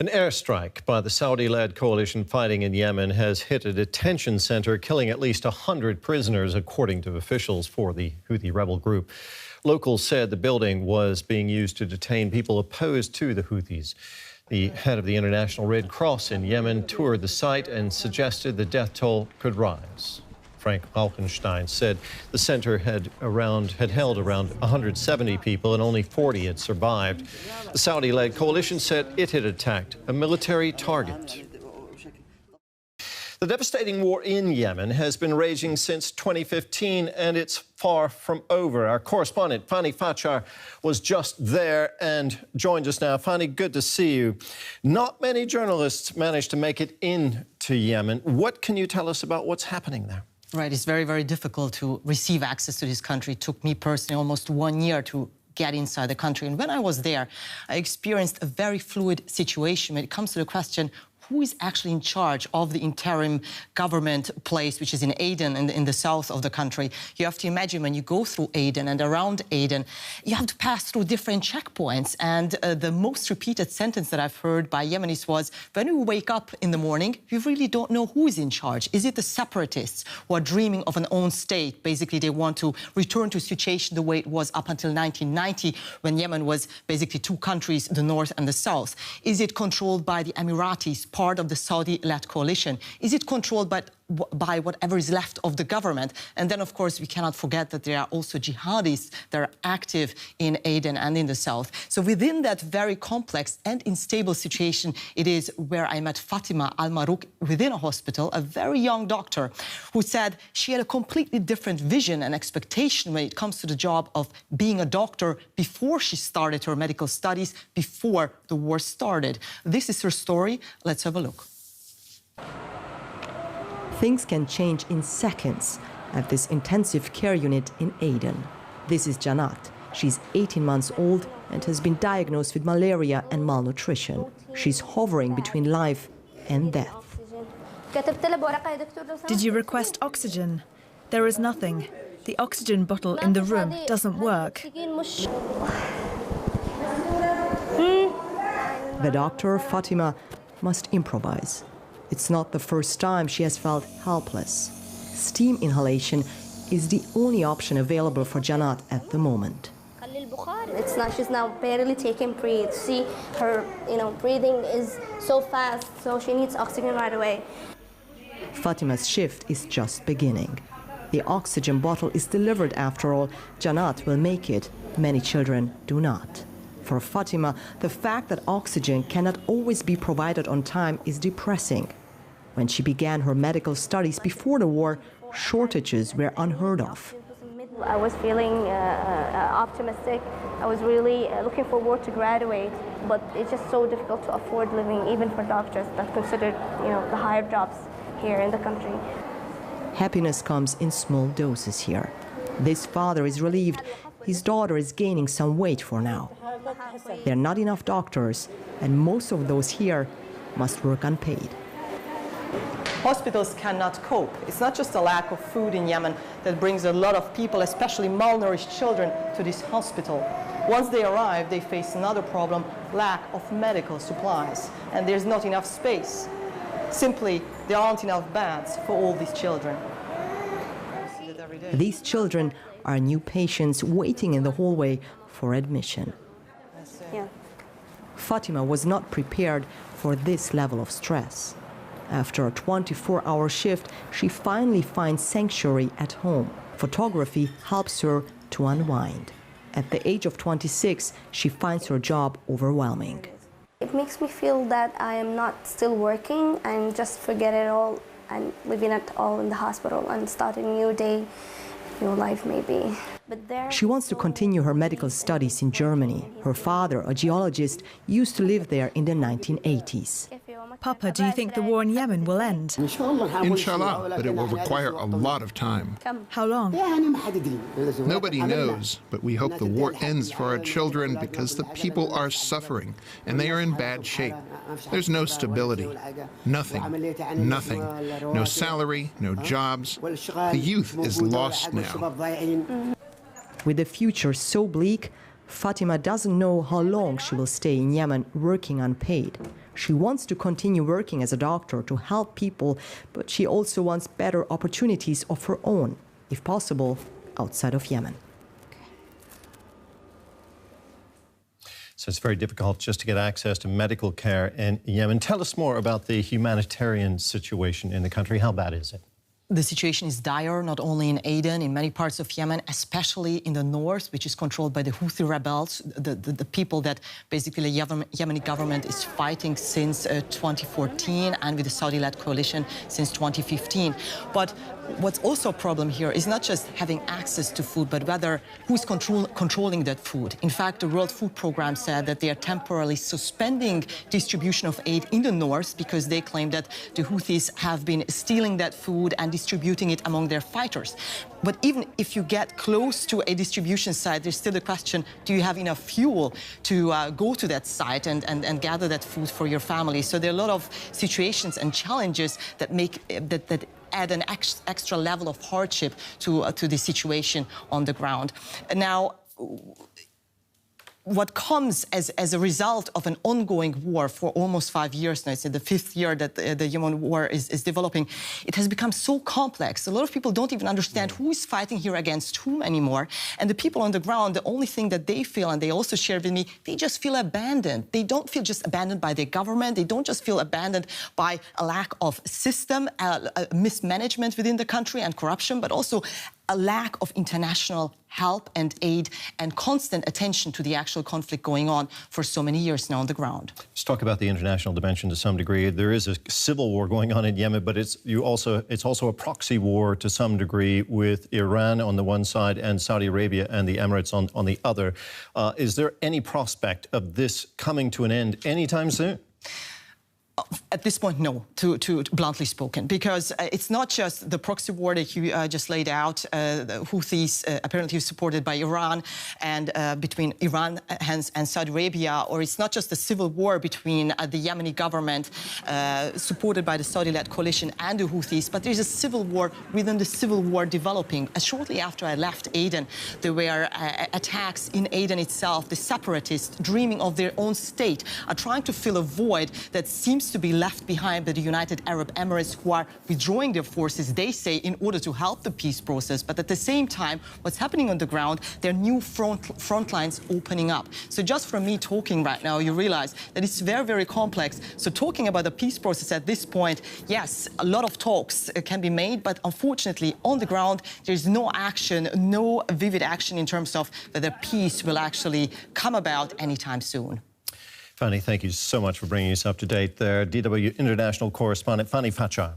An airstrike by the Saudi-led coalition fighting in Yemen has hit a detention center, killing at least 100 prisoners, according to officials for the Houthi rebel group. Locals said the building was being used to detain people opposed to the Houthis. The head of the International Red Cross in Yemen toured the site and suggested the death toll could rise. Frank Rauchenstein said the center had held around 170 people and only 40 had survived. The Saudi-led coalition said it had attacked a military target. The devastating war in Yemen has been raging since 2015, and it's far from over. Our correspondent, Fani Fachar, was just there and joined us now. Fani, good to see you. Not many journalists managed to make it into Yemen. What can you tell us about what's happening there? Right, it's very, very difficult to receive access to this country. It took me personally almost 1 year to get inside the country. And when I was there, I experienced a very fluid situation when it comes to the question, who is actually in charge of the interim government place, which is in Aden, in the south of the country. You have to imagine when you go through Aden and around Aden, you have to pass through different checkpoints. And the most repeated sentence that I've heard by Yemenis was, when we wake up in the morning, we really don't know who is in charge. Is it the separatists who are dreaming of an own state? Basically, they want to return to a situation the way it was up until 1990, when Yemen was basically two countries, the north and the south. Is it controlled by the Emiratis, part of the Saudi-led coalition? Is it controlled by whatever is left of the government? And then, of course, we cannot forget that there are also jihadis that are active in Aden and in the south. So within that very complex and unstable situation, it is where I met Fatima Al-Marouk within a hospital, a very young doctor, who said she had a completely different vision and expectation when it comes to the job of being a doctor before she started her medical studies, before the war started. This is her story. Let's have a look. Things can change in seconds at this intensive care unit in Aden. This is Janat. She's 18 months old and has been diagnosed with malaria and malnutrition. She's hovering between life and death. Did you request oxygen? There is nothing. The oxygen bottle in the room doesn't work. The doctor, Fatima, must improvise. It's not the first time she has felt helpless. Steam inhalation is the only option available for Janat at the moment. She's now barely taking breath. See, her, breathing is so fast, so she needs oxygen right away. Fatima's shift is just beginning. The oxygen bottle is delivered after all. Janat will make it. Many children do not. For Fatima, the fact that oxygen cannot always be provided on time is depressing. When she began her medical studies before the war, shortages were unheard of. I was feeling optimistic. I was really looking forward to graduate, but it's just so difficult to afford living, even for doctors that considered, the higher jobs here in the country. Happiness comes in small doses here. This father is relieved his daughter is gaining some weight for now. There are not enough doctors, and most of those here must work unpaid. Hospitals cannot cope. It's not just a lack of food in Yemen that brings a lot of people, especially malnourished children, to this hospital. Once they arrive, they face another problem, lack of medical supplies, and there's not enough space. Simply, there aren't enough beds for all these children. These children are new patients waiting in the hallway for admission. Yeah. Fatima was not prepared for this level of stress. After a 24-hour shift, she finally finds sanctuary at home. Photography helps her to unwind. At the age of 26, she finds her job overwhelming. It makes me feel that I am not still working and just forget it all and living it all in the hospital and start a new day, new life maybe. She wants to continue her medical studies in Germany. Her father, a geologist, used to live there in the 1980s. Papa, do you think the war in Yemen will end? Inshallah, but it will require a lot of time. How long? Nobody knows, but we hope the war ends for our children because the people are suffering and they are in bad shape. There's no stability, nothing. No salary, no jobs. The youth is lost now. With the future so bleak, Fatima doesn't know how long she will stay in Yemen working unpaid. She wants to continue working as a doctor to help people, but she also wants better opportunities of her own, if possible, outside of Yemen. So it's very difficult just to get access to medical care in Yemen. Tell us more about the humanitarian situation in the country. How bad is it? The situation is dire, not only in Aden, in many parts of Yemen, especially in the north, which is controlled by the Houthi rebels, the people that basically the Yemeni government is fighting since 2014 and with the Saudi-led coalition since 2015. But what's also a problem here is not just having access to food, but whether who's controlling that food. In fact, the World Food Programme said that they are temporarily suspending distribution of aid in the north because they claim that the Houthis have been stealing that food and distributing it among their fighters. But even if you get close to a distribution site, there's still the question, do you have enough fuel to go to that site and gather that food for your family? So there are a lot of situations and challenges that make that add an extra level of hardship to the situation on the ground. Now, what comes as a result of an ongoing war for almost 5 years now, it's in the 5th year that the Yemen war is developing, it has become so complex. A lot of people don't even understand who is fighting here against whom anymore. And the people on the ground, the only thing that they feel, and they also shared with me, they just feel abandoned. They don't feel just abandoned by their government. They don't just feel abandoned by a lack of system, mismanagement within the country and corruption, but also a lack of international help and aid and constant attention to the actual conflict going on for so many years now on the ground. Let's talk about the international dimension to some degree. There is a civil war going on in Yemen, but it's also a proxy war to some degree with Iran on the one side and Saudi Arabia and the Emirates on the other. Is there any prospect of this coming to an end anytime soon? At this point, no, to bluntly spoken, because it's not just the proxy war that you just laid out, the Houthis apparently supported by Iran and between Iran and Saudi Arabia, or it's not just the civil war between the Yemeni government supported by the Saudi-led coalition and the Houthis, but there's a civil war within the civil war developing. Shortly after I left Aden, there were attacks in Aden itself. The separatists, dreaming of their own state, are trying to fill a void that seems to be left behind by the United Arab Emirates, who are withdrawing their forces, they say, in order to help the peace process. But at the same time, what's happening on the ground, there are new front lines opening up. So just from me talking right now, you realize that it's very, very complex. So talking about the peace process at this point, yes, a lot of talks can be made, but unfortunately, on the ground, there's no action, no vivid action in terms of whether peace will actually come about anytime soon. Fanny, thank you so much for bringing us up to date there. DW International correspondent Fanny Fatshar.